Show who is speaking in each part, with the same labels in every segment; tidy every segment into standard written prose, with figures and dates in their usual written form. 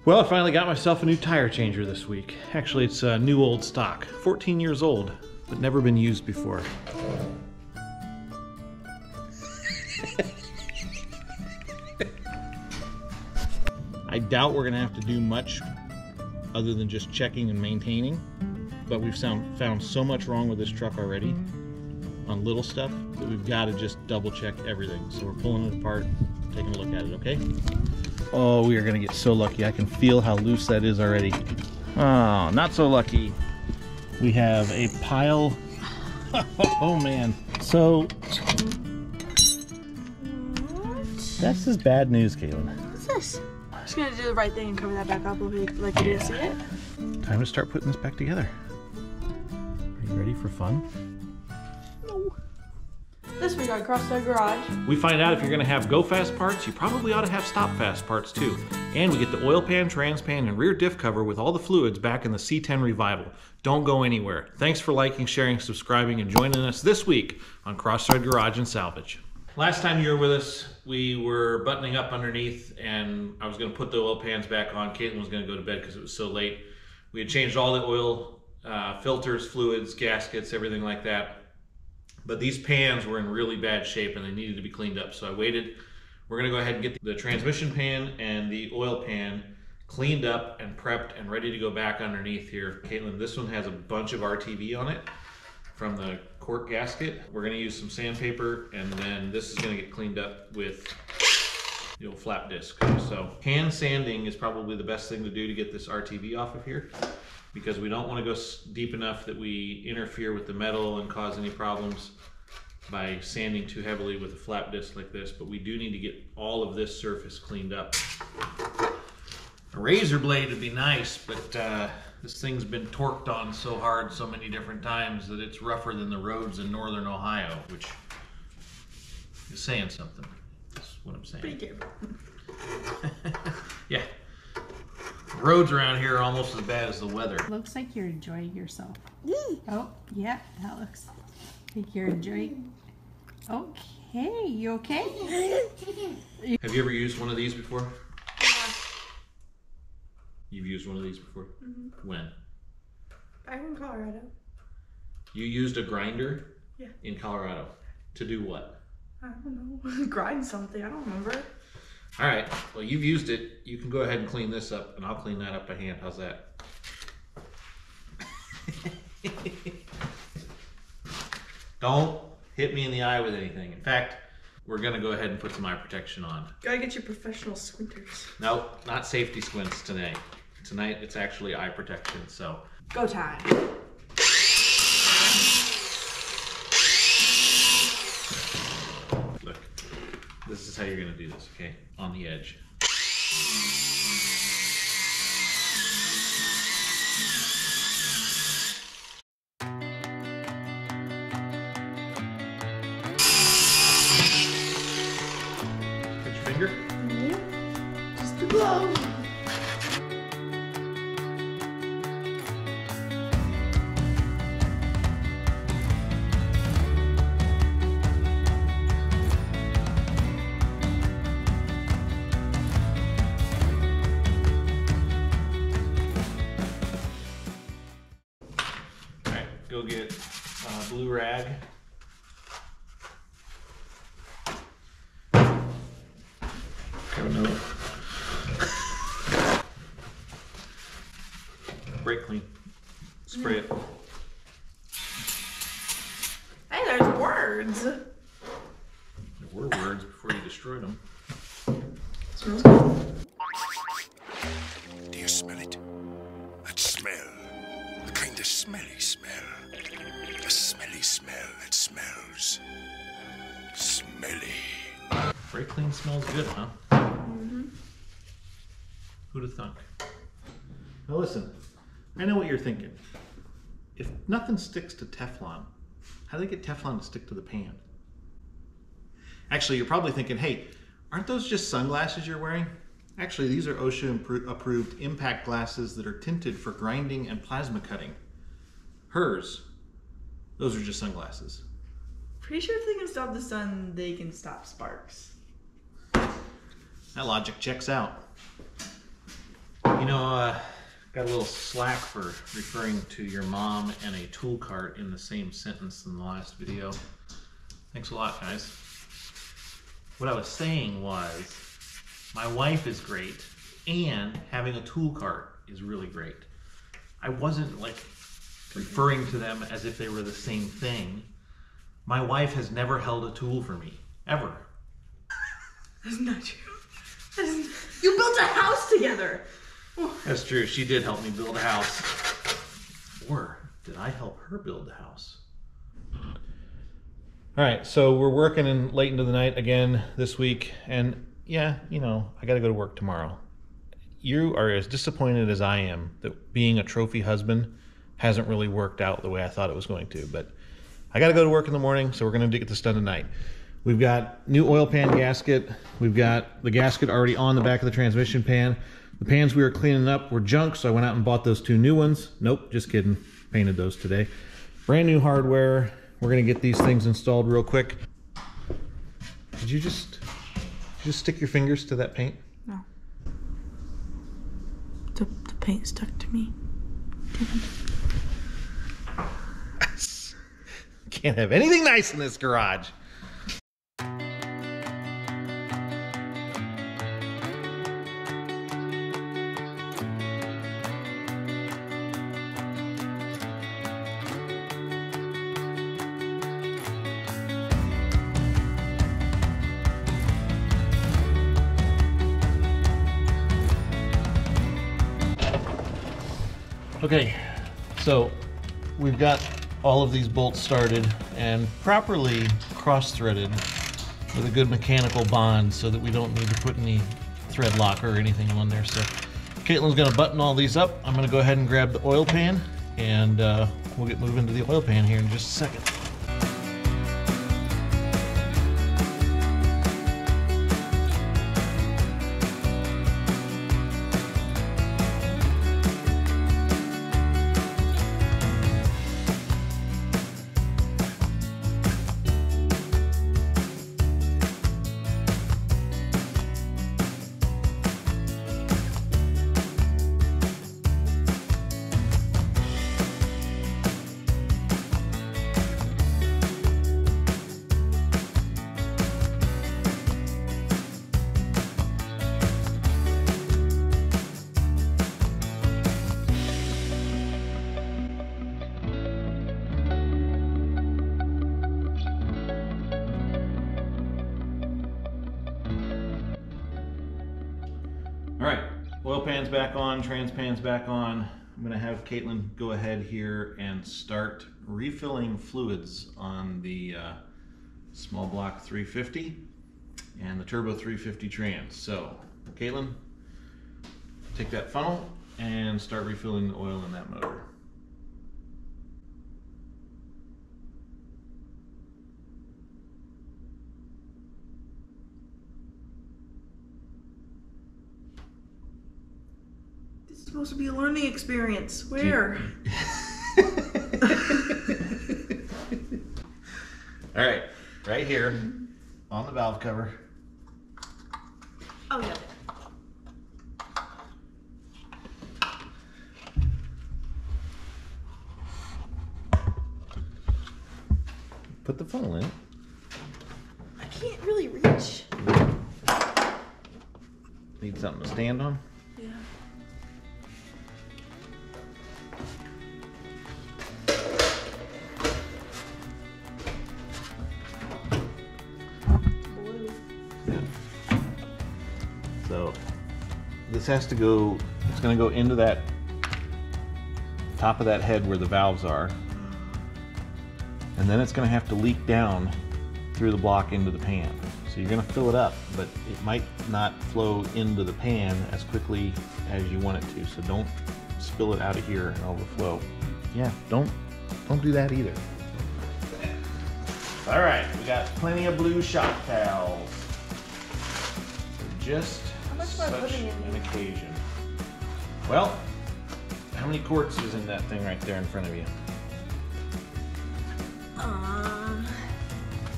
Speaker 1: Well, I finally got myself a new tire changer this week. Actually, it's a new old stock, 14 years old, but never been used before. I doubt we're gonna have to do much other than just checking and maintaining, but we've found so much wrong with this truck already on little stuff that we've got to just double check everything. So we're pulling it apart, taking a look at it, okay? Oh, we are gonna get so lucky. I can feel how loose that is already. Oh, not so lucky. We have a pile. Oh man. So that's just bad news, Caitlin.
Speaker 2: What's this? I'm just gonna do the right thing and cover that back up like you didn't see it.
Speaker 1: Time to start putting this back together. Are you ready for fun?
Speaker 2: No. This week on Crossthread Garage,
Speaker 1: we find out if you're gonna have go fast parts, you probably ought to have stop fast parts too. And we get the oil pan, trans pan, and rear diff cover with all the fluids back in the C10 revival. Don't go anywhere. Thanks for liking, sharing, subscribing, and joining us this week on Crossthread Garage and Salvage. Last time you were with us, we were buttoning up underneath, and I was gonna put the oil pans back on. Caitlin was gonna go to bed because it was so late. We had changed all the oil filters, fluids, gaskets, everything like that. But these pans were in really bad shape and they needed to be cleaned up. So I waited. We're gonna go ahead and get the transmission pan and the oil pan cleaned up and prepped and ready to go back underneath here. Caitlin, this one has a bunch of RTV on it from the cork gasket. We're gonna use some sandpaper, and then this is gonna get cleaned up with the old flap disc. So hand sanding is probably the best thing to do to get this RTV off of here, because we don't want to go deep enough that we interfere with the metal and cause any problems by sanding too heavily with a flap disc like this. But we do need to get all of this surface cleaned up. A razor blade would be nice, but this thing's been torqued on so hard so many different times that it's rougher than the roads in northern Ohio, which is saying something. That's what I'm saying.
Speaker 2: pretty careful.
Speaker 1: Yeah. Roads around here are almost as bad as the weather.
Speaker 3: Looks like you're enjoying yourself. Oh, yeah, that looks like you're enjoying. Okay, you okay?
Speaker 1: Have you ever used one of these before?
Speaker 2: Yeah.
Speaker 1: You've used one of these before?
Speaker 2: Mm-hmm.
Speaker 1: When?
Speaker 2: Back in Colorado.
Speaker 1: You used a grinder?
Speaker 2: Yeah.
Speaker 1: In Colorado. To do what?
Speaker 2: I don't know. Grind something. I don't remember.
Speaker 1: All right. Well, you've used it. You can go ahead and clean this up, and I'll clean that up by hand. How's that? Don't hit me in the eye with anything. In fact, we're going to go ahead and put some eye protection on.
Speaker 2: Gotta get your professional squinters.
Speaker 1: Nope, not safety squints today. Tonight, it's actually eye protection, so.
Speaker 2: Go time.
Speaker 1: Look, this is how you're going to do this, okay? On the edge. Get your finger.
Speaker 2: Just the blow. Go get blue rag. Oh no. Brake clean. Spray it. Hey, there's words.
Speaker 1: There were words before you destroyed them.
Speaker 2: Smells good.
Speaker 4: Do you smell it? That smell. A kind of smelly smell. A smelly smell that smells smelly.
Speaker 1: Brake clean smells good, huh?
Speaker 2: Mm-hmm.
Speaker 1: Who'd have thunk? Now listen, I know what you're thinking. If nothing sticks to Teflon, how do they get Teflon to stick to the pan? Actually, you're probably thinking, hey, aren't those just sunglasses you're wearing? Actually, these are OSHA approved impact glasses that are tinted for grinding and plasma cutting. Hers, those are just sunglasses.
Speaker 2: Pretty sure if they can stop the sun, they can stop sparks.
Speaker 1: That logic checks out. You know, got a little slack for referring to your mom and a tool cart in the same sentence in the last video. Thanks a lot, guys. What I was saying was, my wife is great, and having a tool cart is really great. I wasn't like referring to them as if they were the same thing. My wife has never held a tool for me, ever.
Speaker 2: That's not true. You built a house together.
Speaker 1: That's true. She did help me build a house. Or did I help her build the house? All right, so we're working in late into the night again this week, and yeah, you know, I got to go to work tomorrow. You are as disappointed as I am that being a trophy husband hasn't really worked out the way I thought it was going to, but I got to go to work in the morning, so we're going to get this done tonight. We've got new oil pan gasket. We've got the gasket already on the back of the transmission pan. The pans we were cleaning up were junk, so I went out and bought those 2 new ones. Nope, just kidding. Painted those today. Brand new hardware. We're gonna get these things installed real quick. Did you just stick your fingers to that paint?
Speaker 2: No. The paint stuck to me.
Speaker 1: Can't have anything nice in this garage. Okay, so we've got all of these bolts started and properly cross-threaded with a good mechanical bond so that we don't need to put any thread locker or anything on there. So Caitlin's gonna button all these up. I'm gonna go ahead and grab the oil pan, and we'll get moving to the oil pan here in just a second. All right, oil pan's back on, trans pan's back on. I'm gonna have Caitlin go ahead here and start refilling fluids on the small block 350 and the turbo 350 trans. So, Caitlin, take that funnel and start refilling the oil in that motor.
Speaker 2: It's supposed to be a learning experience. Where?
Speaker 1: All right, right here on the valve cover.
Speaker 2: Oh, yeah.
Speaker 1: Put the funnel in.
Speaker 2: I can't really reach.
Speaker 1: Need something to stand on?
Speaker 2: Yeah.
Speaker 1: So this has to go, it's going to go into that top of that head where the valves are, and then it's going to have to leak down through the block into the pan. So you're going to fill it up, but it might not flow into the pan as quickly as you want it to. So don't spill it out of here and overflow. Yeah, don't do that either. All right, we got plenty of blue shock towels. Just
Speaker 2: How much am I
Speaker 1: such
Speaker 2: putting in
Speaker 1: an
Speaker 2: here?
Speaker 1: occasion. Well, how many quarts is in that thing right there in front of you?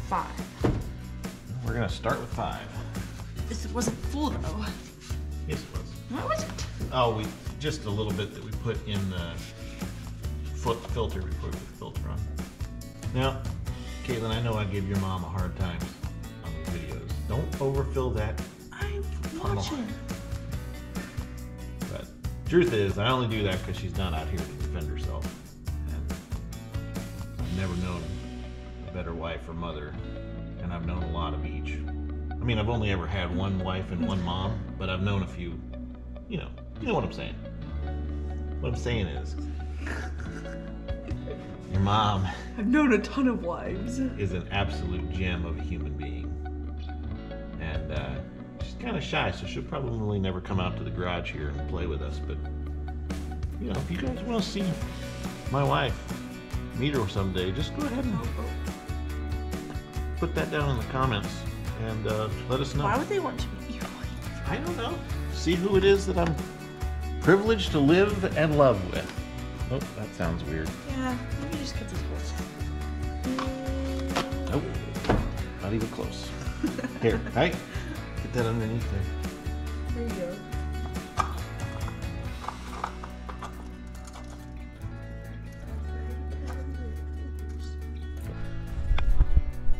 Speaker 2: 5.
Speaker 1: We're gonna start with 5.
Speaker 2: This wasn't full though.
Speaker 1: Yes, it was.
Speaker 2: What was it?
Speaker 1: Oh, just a little bit that we put in the filter before we put the filter on. Now, Caitlin, I know I gave your mom a hard time on the videos. Don't overfill that.
Speaker 2: I'm watching.
Speaker 1: But truth is, I only do that because she's not out here to defend herself. And I've never known a better wife or mother, and I've known a lot of each. I mean, I've only ever had one wife and one mom, but I've known a few. You know what I'm saying. What I'm saying is, your mom
Speaker 2: I've known a ton of wives.
Speaker 1: is an absolute gem of a human being. And she's kind of shy, so she'll probably never come out to the garage here and play with us. But, you know, if you guys want to see my wife, meet her someday, just go ahead and put that down in the comments and let us know.
Speaker 2: Why would they want to meet your wife?
Speaker 1: I don't know. See who it is that I'm privileged to live and love with. Oh, that sounds weird.
Speaker 2: Yeah, let me just cut these holes.
Speaker 1: Nope, not even close. Here, hey, get that underneath there.
Speaker 2: There you go.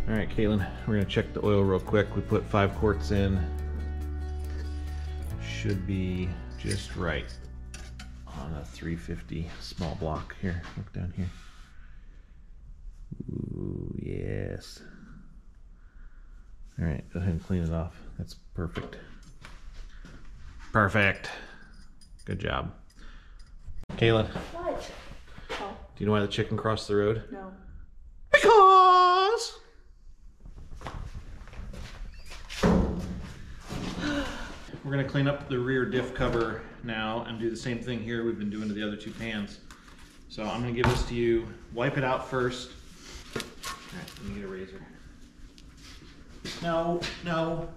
Speaker 1: All right, Caitlin, we're gonna check the oil real quick. We put 5 quarts in. Should be just right on a 350 small block. Here, look down here. Ooh, yes. All right, go ahead and clean it off. That's perfect. Perfect. Good job. Caitlin,
Speaker 2: What? Oh,
Speaker 1: do you know why the chicken crossed the road?
Speaker 2: no.
Speaker 1: Because we're going to clean up the rear diff cover now and do the same thing here we've been doing to the other 2 pans. So I'm going to give this to you. Wipe it out first. All right, let me get a razor. No, no.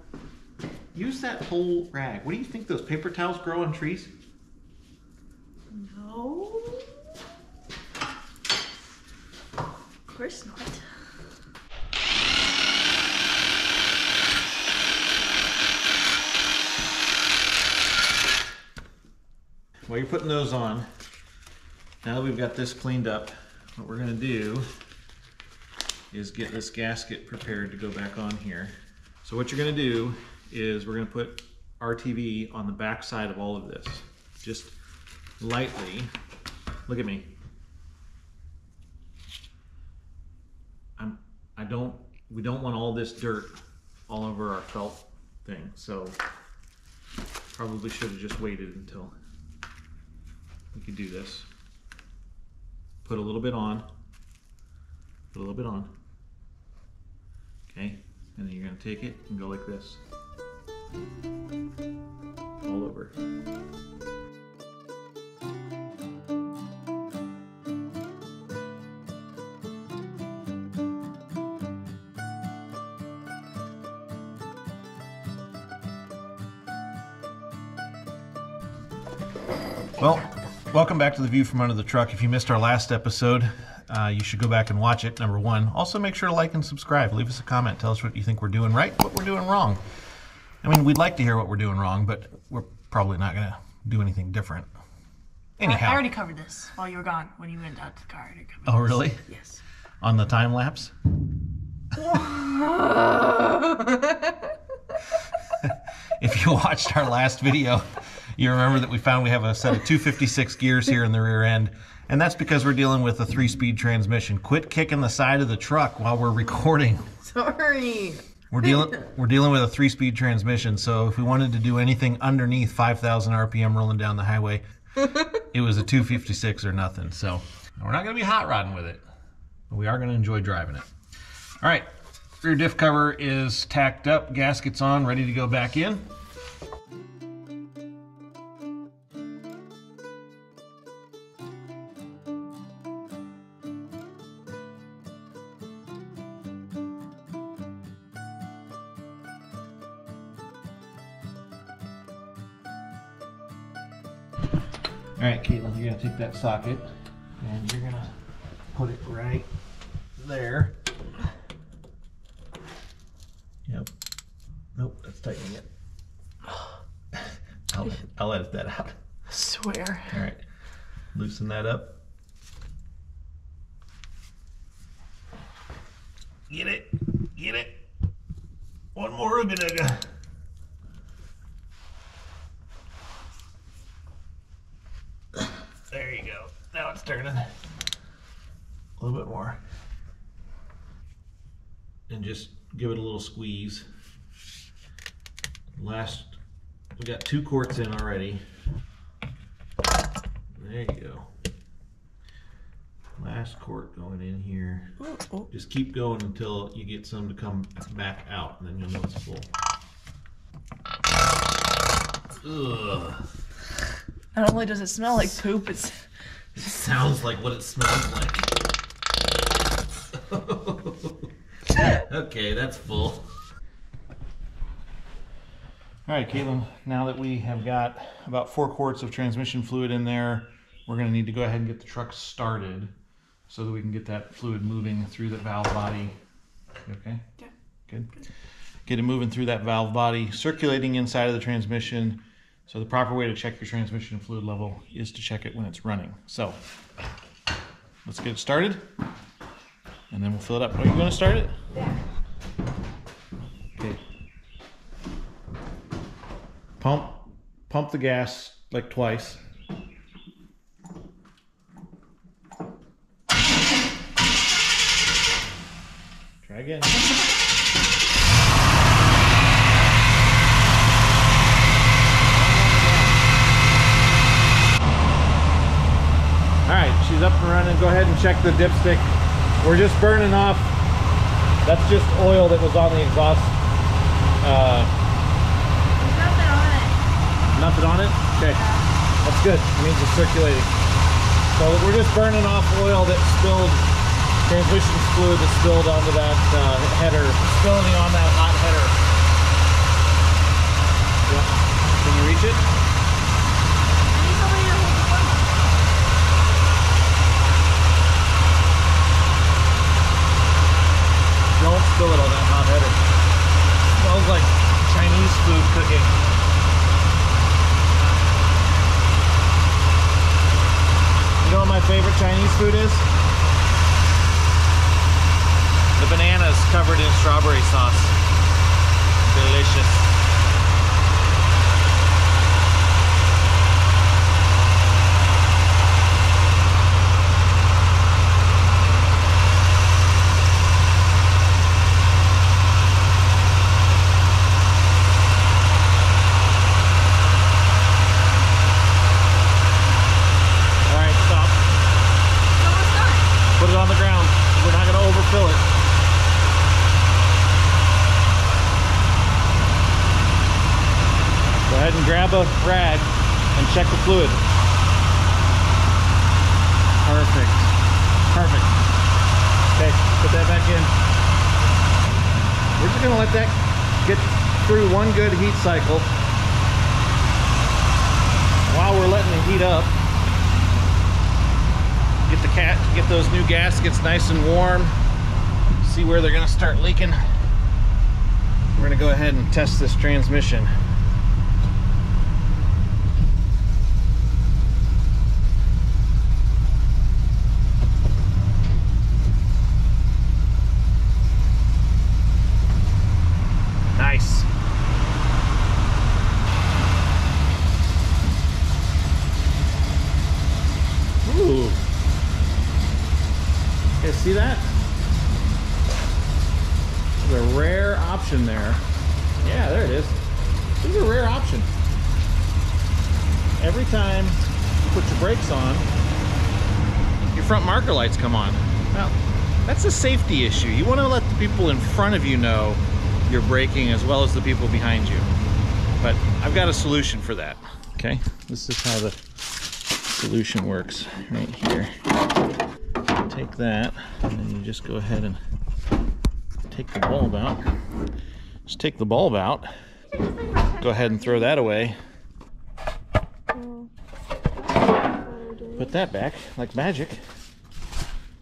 Speaker 1: Use that whole rag. What do you think those paper towels grow on trees?
Speaker 2: No. Of course not.
Speaker 1: While you're putting those on, now that we've got this cleaned up, what we're going to do is get this gasket prepared to go back on here. So what you're going to do is we're going to put RTV on the back side of all of this. Just lightly. Look at me. We don't want all this dirt all over our felt thing, so probably should have just waited until we could do this. Put a little bit on. Put a little bit on. Okay, and then you're going to take it and go like this. All over. Well, welcome back to the View from Under the Truck. If you missed our last episode, you should go back and watch it, number 1. Also, make sure to like and subscribe. Leave us a comment. Tell us what you think we're doing right, what we're doing wrong. I mean, we'd like to hear what we're doing wrong, but we're probably not going to do anything different. Anyhow.
Speaker 2: I already covered this while you were gone. When you went out to the car, I already covered
Speaker 1: Oh, really?
Speaker 2: Yes.
Speaker 1: On the time lapse? If you watched our last video, you remember that we found we have a set of 256 gears here in the rear end, and that's because we're dealing with a 3-speed transmission. Quit kicking the side of the truck while we're recording.
Speaker 2: Sorry.
Speaker 1: We're dealing with a 3-speed transmission, so if we wanted to do anything underneath 5,000 RPM rolling down the highway, it was a 256 or nothing. So we're not going to be hot rodding with it, but we are going to enjoy driving it. All right, rear diff cover is tacked up, gaskets on, ready to go back in. All right, Caitlin, you're gonna take that socket and you're gonna put it right there. Yep. Nope, that's tightening it. I'll edit that out.
Speaker 2: square.
Speaker 1: All right, loosen that up. Get it, get it. One more ooga. There you go. Now it's turning. A little bit more. And just give it a little squeeze. We got 2 quarts in already. There you go. Last quart going in here.
Speaker 2: Oh.
Speaker 1: Just keep going until you get some to come back out, and then you'll know it's full. Ugh.
Speaker 2: Not only does it smell like poop, it
Speaker 1: sounds like what it smells like. Okay, that's full. All right, Caitlin, now that we have got about 4 quarts of transmission fluid in there, we're going to need to go ahead and get the truck started so that we can get that fluid moving through the valve body. You okay?
Speaker 2: Yeah.
Speaker 1: Good. Get it moving through that valve body, circulating inside of the transmission. So the proper way to check your transmission fluid level is to check it when it's running. So let's get it started, and then we'll fill it up. Are you going to start it?
Speaker 2: Yeah.
Speaker 1: Okay. Pump the gas like twice. Try again. Alright, she's up and running. Go ahead and check the dipstick. We're just burning off. That's just oil that was on the exhaust.
Speaker 2: There's nothing on it.
Speaker 1: Nothing on it? Okay. That's good. It means it's circulating. So we're just burning off oil that spilled, transmission fluid that spilled onto that header. Spilling on that hot header. Yep. Can you reach it? Don't spill it on that hot header. Smells like Chinese food cooking. You know what my favorite Chinese food is? The bananas covered in strawberry sauce. Delicious. Put it on the ground. We're not going to overfill it. Go ahead and grab a rag and check the fluid. Perfect. Perfect. Okay, put that back in. We're just going to let that get through one good heat cycle. While we're letting it heat up, get those new gaskets nice and warm. See where they're gonna start leaking. We're gonna go ahead and test this transmission. Nice. Ooh. You see that? There's a rare option there. Yeah, there it is. This is a rare option. Every time you put your brakes on, your front marker lights come on. Now, that's a safety issue. You want to let the people in front of you know you're braking as well as the people behind you. But I've got a solution for that. Okay? This is how the solution works right here. Take that, and then you just go ahead and take the bulb out. Just take the bulb out. Go ahead and throw that away. Put that back like magic.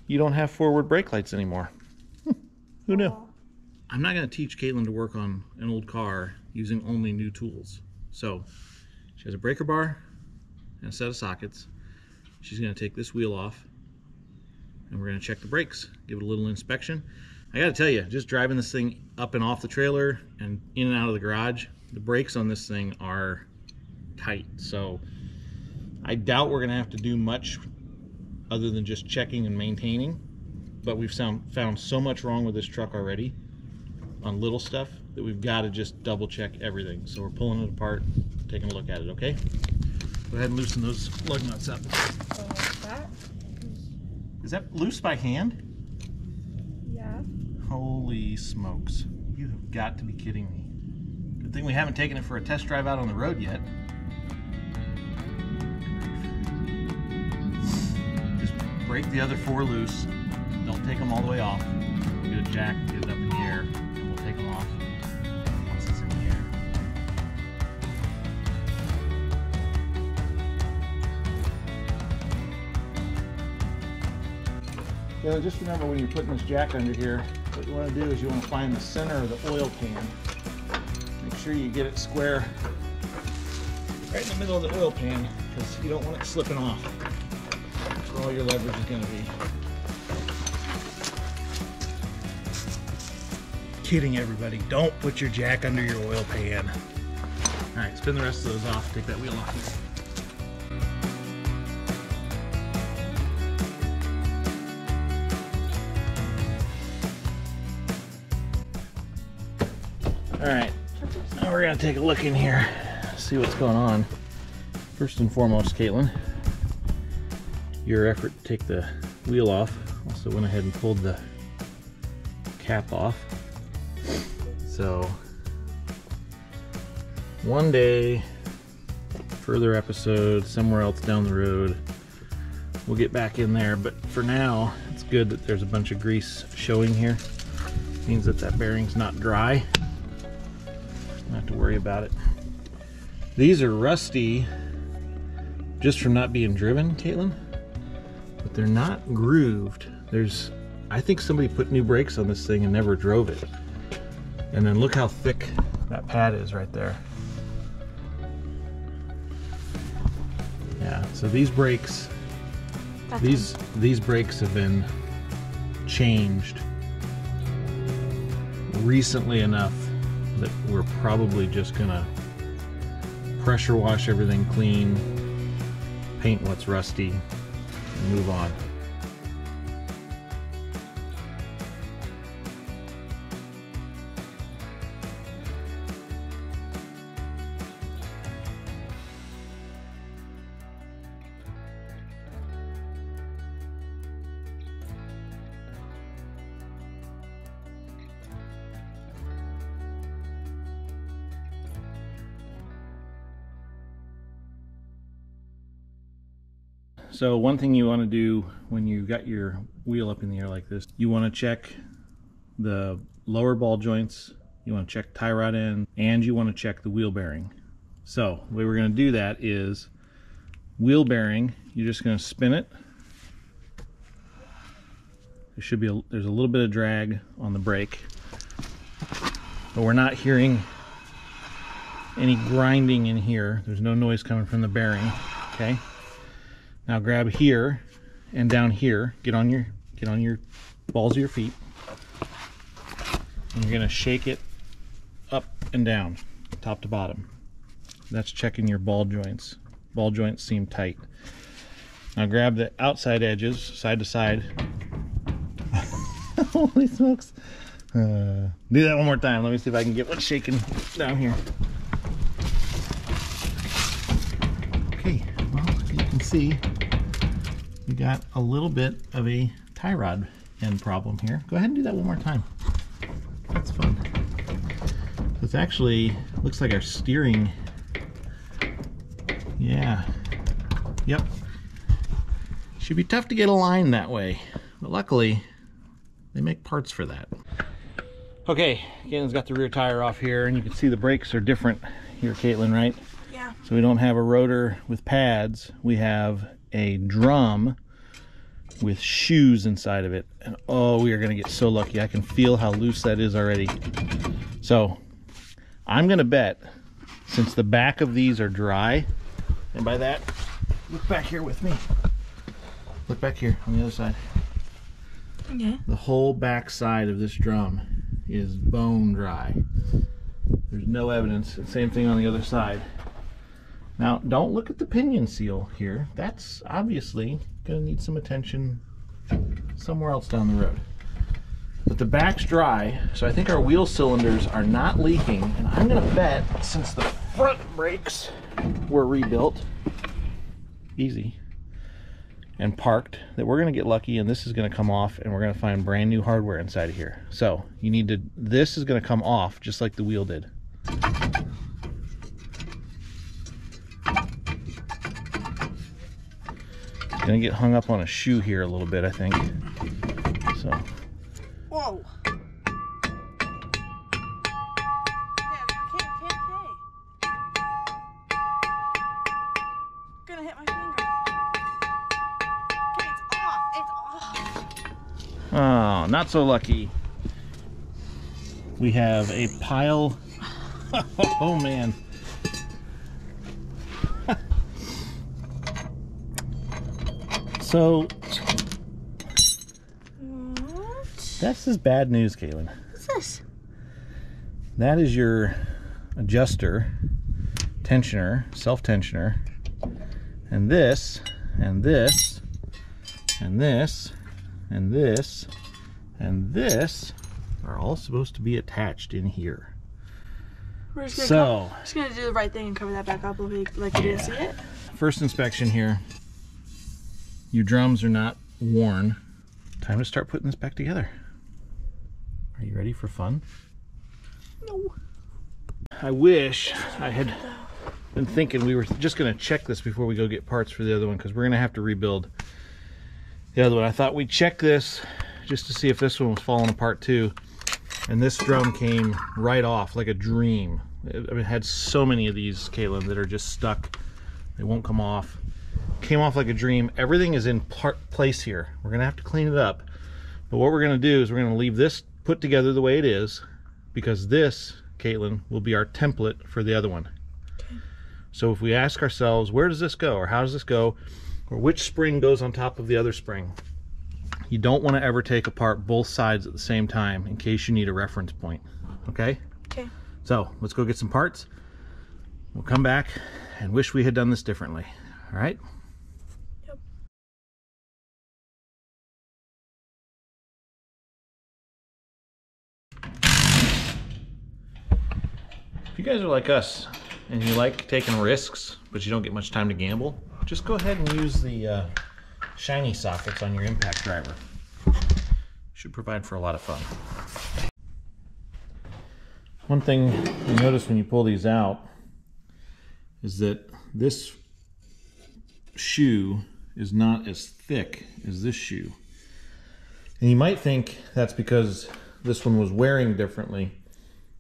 Speaker 1: You don't have forward brake lights anymore. Who knew? I'm not going to teach Caitlin to work on an old car using only new tools. So she has a breaker bar and a set of sockets. She's going to take this wheel off, and we're going to check the brakes, give it a little inspection. I got to tell you, just driving this thing up and off the trailer and in and out of the garage, the brakes on this thing are tight. So I doubt we're going to have to do much other than just checking and maintaining. But we've found so much wrong with this truck already on little stuff that we've got to just double check everything. So we're pulling it apart, taking a look at it, okay? Go ahead and loosen those lug nuts up. Is that loose by hand?
Speaker 2: Yeah.
Speaker 1: Holy smokes. You have got to be kidding me. Good thing we haven't taken it for a test drive out on the road yet. Just break the other 4 loose. Don't take them all the way off. We'll get a jack, get it up in the air, and we'll take them off once it's in the air. Yeah, just remember when you're putting this jack under here, what you want to do is you want to find the center of the oil pan. Make sure you get it square right in the middle of the oil pan, because you don't want it slipping off. That's where all your leverage is going to be. Kidding everybody, don't put your jack under your oil pan. All right, spin the rest of those off, take that wheel off here. All right, now we're gonna take a look in here, see what's going on. First and foremost, Caitlin, your effort to take the wheel off also went ahead and pulled the cap off. So one day, further episode, somewhere else down the road, we'll get back in there. But for now, it's good that there's a bunch of grease showing here. Means that that bearing's not dry. Don't have to worry about it. These are rusty just from not being driven, Caitlin, but they're not grooved. I think somebody put new brakes on this thing and never drove it. And then look how thick that pad is right there. Yeah, so these brakes, these brakes have been changed recently enough that we're probably just gonna pressure wash everything clean, paint what's rusty, and move on. So one thing you want to do when you got your wheel up in the air like this, you want to check the lower ball joints, you want to check tie rod end, and you want to check the wheel bearing. So the way we're going to do that is wheel bearing, you're just going to spin it. There's a little bit of drag on the brake, but we're not hearing any grinding in here. There's no noise coming from the bearing. Okay. Now grab here and down here. Get on your balls of your feet, and you're gonna shake it up and down, top to bottom. That's checking your ball joints. Ball joints seem tight. Now grab the outside edges, side to side. Holy smokes! Do that one more time. Let me see if I can get one shaking down here. Okay. Well, as you can see, we got a little bit of a tie rod end problem here. Go ahead and do that one more time. That's fun. It's actually looks like our steering. Yeah. Yep. Should be tough to get aligned that way, but luckily they make parts for that. Okay, Caitlin's got the rear tire off here, and you can see the brakes are different here, Caitlin, right?
Speaker 2: Yeah.
Speaker 1: So we don't have a rotor with pads. We have a drum with shoes inside of it. And oh, we are gonna get so lucky. I can feel how loose that is already. So I'm gonna bet, since the back of these are dry, and by that Look back here with me. Look back here on the other side.
Speaker 2: Okay.
Speaker 1: The whole back side of this drum is bone dry. There's no evidence. Same thing on the other side. Now, don't look at the pinion seal here. That's obviously going to need some attention somewhere else down the road. But the back's dry, so I think our wheel cylinders are not leaking. And I'm going to bet, since the front brakes were rebuilt, easy, and parked, that we're going to get lucky and this is going to come off and we're going to find brand new hardware inside of here. So you need to, this is going to come off just like the wheel did. Gonna get hung up on a shoe here a little bit, I think. So.
Speaker 2: Whoa. Gonna hit my finger. Okay, it's off. It's off.
Speaker 1: Oh, not so lucky. We have a pile. Oh man. So
Speaker 2: What?
Speaker 1: this is bad news, Caitlin.
Speaker 2: What's this?
Speaker 1: That is your adjuster, tensioner, self-tensioner, and this, and this, and this, and this, and this are all supposed to be attached in here.
Speaker 2: We're just
Speaker 1: So,
Speaker 2: gonna do the right thing and cover that back up like you didn't see it.
Speaker 1: first inspection here. Your drums are not worn. Time to start putting this back together. Are you ready for fun?
Speaker 2: No.
Speaker 1: I wish I had been thinking we were just going to check this before we go get parts for the other one, because we're going to have to rebuild the other one. I thought we'd check this just to see if this one was falling apart too. And this drum came right off like a dream. I mean, it had so many of these, Caitlin, that are just stuck. They won't come off. Came off like a dream. Everything is in place here. We're gonna have to clean it up, but what we're gonna do is we're gonna leave this put together the way it is, because this, Caitlin, will be our template for the other one. Okay. So if we ask ourselves, where does this go, or how does this go, or which spring goes on top of the other spring, you don't want to ever take apart both sides at the same time in case you need a reference point. Okay?
Speaker 2: Okay.
Speaker 1: So let's go get some parts. We'll come back and wish we had done this differently. All right? If you guys are like us and you like taking risks, but you don't get much time to gamble, just go ahead and use the shiny sockets on your impact driver. Should provide for a lot of fun. One thing you notice when you pull these out is that this shoe is not as thick as this shoe. And you might think that's because this one was wearing differently.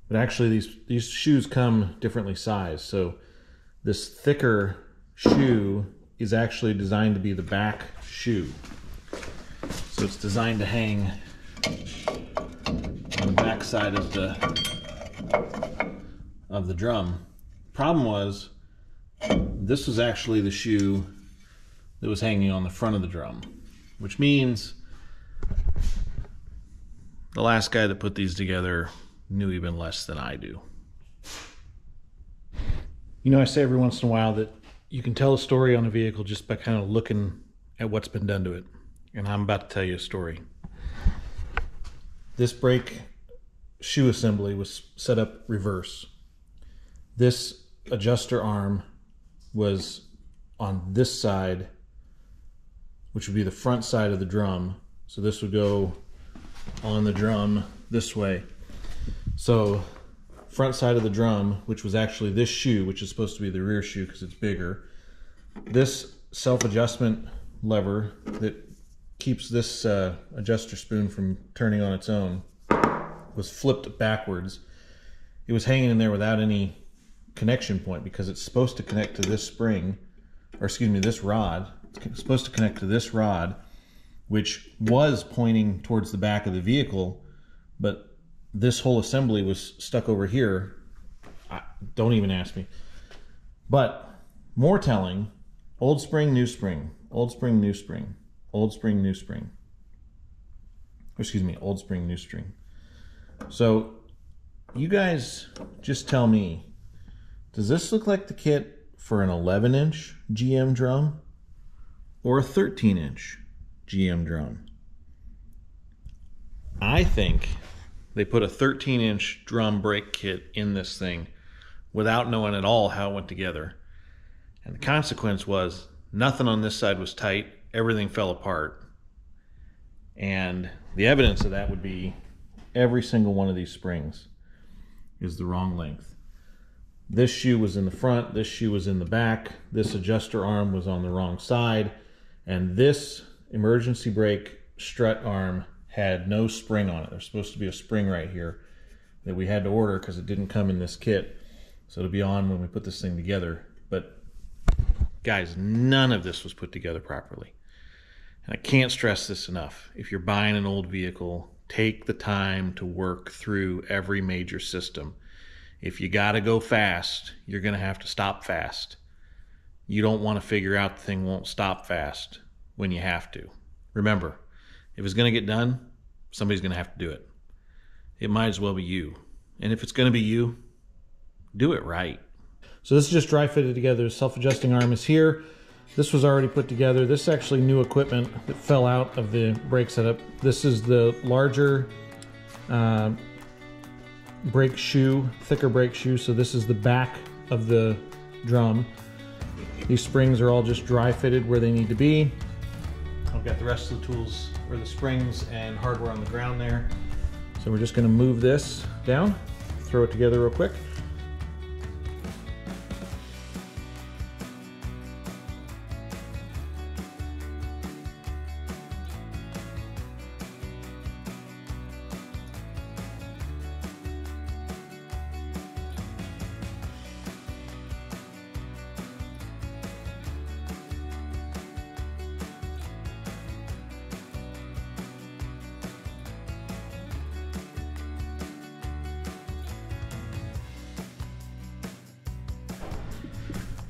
Speaker 1: But actually these shoes come differently sized. So this thicker shoe is actually designed to be the back shoe. So it's designed to hang on the back side of the drum. Problem was, this was actually the shoe that was hanging on the front of the drum, which means the last guy that put these together knew even less than I do. You know, I say every once in a while that you can tell a story on a vehicle just by kind of looking at what's been done to it. And I'm about to tell you a story. This brake shoe assembly was set up reverse. This adjuster arm was on this side, which would be the front side of the drum. So this would go on the drum this way. So front side of the drum, which was actually this shoe, which is supposed to be the rear shoe because it's bigger. This self-adjustment lever that keeps this adjuster spoon from turning on its own was flipped backwards. It was hanging in there without any connection point because it's supposed to connect to this spring, or excuse me, this rod. It's supposed to connect to this rod, which was pointing towards the back of the vehicle, but this whole assembly was stuck over here. Don't even ask me. But more telling Old spring, new spring. Old spring, new spring. Old spring, new spring. Excuse me, old spring, new spring. So you guys just tell me, does this look like the kit for an 11-inch GM drum or a 13-inch GM drum? I think they put a 13-inch drum brake kit in this thing without knowing at all how it went together. And the consequence was nothing on this side was tight, everything fell apart. And the evidence of that would be every single one of these springs is the wrong length. This shoe was in the front, this shoe was in the back, this adjuster arm was on the wrong side, and this emergency brake strut arm had no spring on it. There's supposed to be a spring right here that we had to order because it didn't come in this kit. So it'll be on when we put this thing together. But guys, none of this was put together properly. And I can't stress this enough. If you're buying an old vehicle, take the time to work through every major system. If you gotta go fast, you're gonna have to stop fast. You don't want to figure out the thing won't stop fast when you have to. Remember, if it's gonna get done, somebody's gonna have to do it. It might as well be you. And if it's gonna be you, do it right. So this is just dry fitted together. The self-adjusting arm is here. This was already put together. This is actually new equipment that fell out of the brake setup. This is the larger brake shoe, thicker brake shoe. So this is the back of the drum. These springs are all just dry fitted where they need to be. I've got the rest of the tools, or the springs and hardware on the ground there. So we're just gonna move this down, throw it together real quick.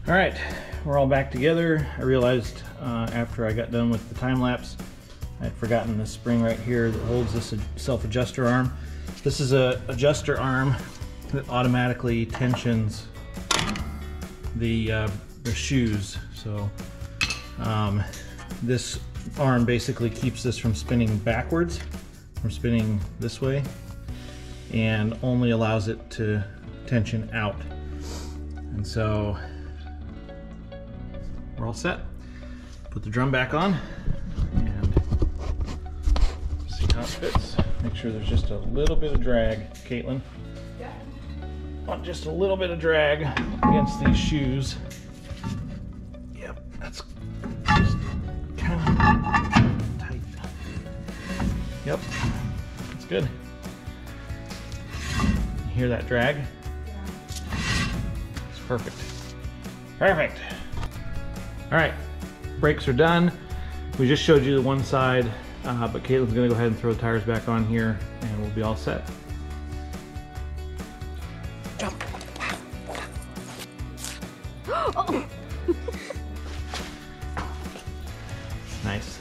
Speaker 1: All right, we're all back together. I realized after I got done with the time lapse, I had forgotten this spring right here that holds this self-adjuster arm. This is a adjuster arm that automatically tensions the shoes. So this arm basically keeps this from spinning backwards, from spinning this way, and only allows it to tension out. And so we're all set. Put the drum back on and see how it fits. Make sure there's just a little bit of drag, Caitlin.
Speaker 2: Yeah.
Speaker 1: Want just a little bit of drag against these shoes. Yep, that's just kind of tight. Yep, that's good. You hear that drag?
Speaker 2: Yeah.
Speaker 1: It's perfect. Perfect. All right, brakes are done. We just showed you the one side, but Caitlin's gonna go ahead and throw the tires back on here and we'll be all set.
Speaker 2: Jump. Oh.
Speaker 1: Nice.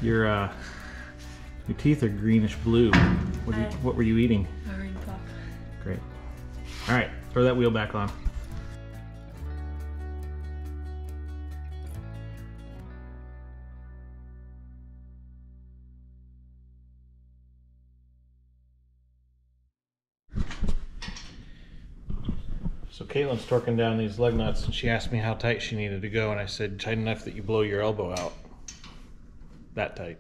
Speaker 1: Your teeth are greenish blue. What were you eating?
Speaker 2: A ring pop.
Speaker 1: Great. All right, throw that wheel back on. So Caitlin's torquing down these lug nuts and she asked me how tight she needed to go, and I said tight enough that you blow your elbow out. That tight.